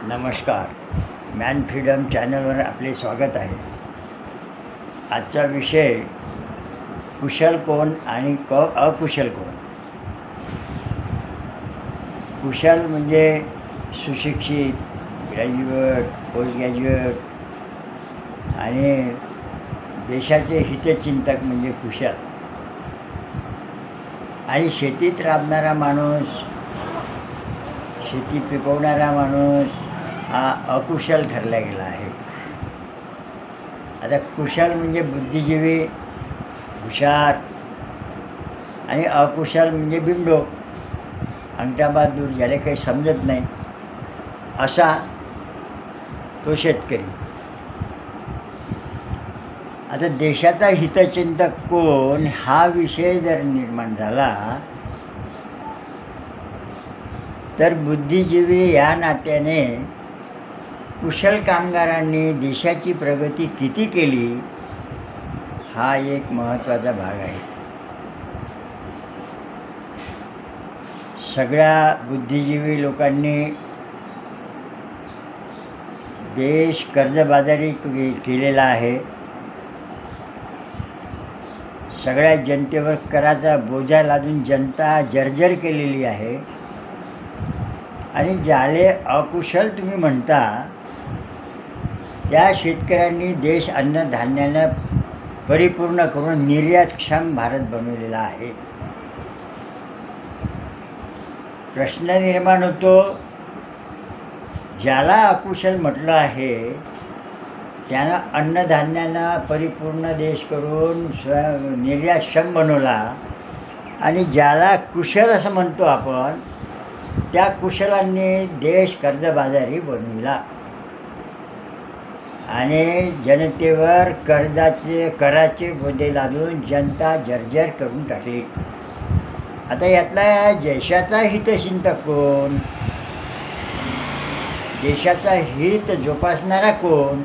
नमस्कार. Man freedom चॅनलवर आपले स्वागत आहे. आजचा विषय कुशल कोण आणि अकुशल कोण. कुशल म्हणजे सुशिक्षित, ग्रॅज्युएट, पोस्ट ग्रॅज्युएट आणि देशाचे हितचिंतक म्हणजे कुशल. आणि शेतीत राबणारा माणूस, शेती पिकवणारा माणूस हा अकुशल ठरला गेला आहे. आता कुशल म्हणजे बुद्धिजीवी, हुशार, आणि अकुशल म्हणजे बिंडो, अंगठाबहादूर, ज्याला काही समजत नाही असा तो शेतकरी. आता देशाचा हितचिंतक कोण हा विषय जर निर्माण झाला तर बुद्धिजीवी या नात्याने कुशल कामगारांनी देशाची प्रगती किती केली हा एक महत्त्वाचा भाग आहे. सगळ्या बुद्धिजीवी लोकांनी देश कर्जबाजारी केलेला आहे. सगळ्या जनतेवर कराचा बोजा लादून जनता जर्जर केलेली आहे. आणि ज्याले अकुशल तुम्ही म्हणता त्या शेतकऱ्यांनी देश अन्नधान्यानं परिपूर्ण करून निर्यातक्षम भारत बनवलेला आहे. प्रश्न निर्माण होतो, ज्याला अकुशल म्हटलं आहे त्यानं अन्नधान्यानं परिपूर्ण देश करून निर्यातक्षम बनवला, आणि ज्याला कुशल असं म्हणतो आपण त्या कुशलांनी देश कर्जबाजारी बनविला आणि जनतेवर कराचे बोजे लादून जनता जर्जर करून टाकली. आता यातला देशाचा हितचिंतक कोण, देशाचा हित जोपासणारा कोण,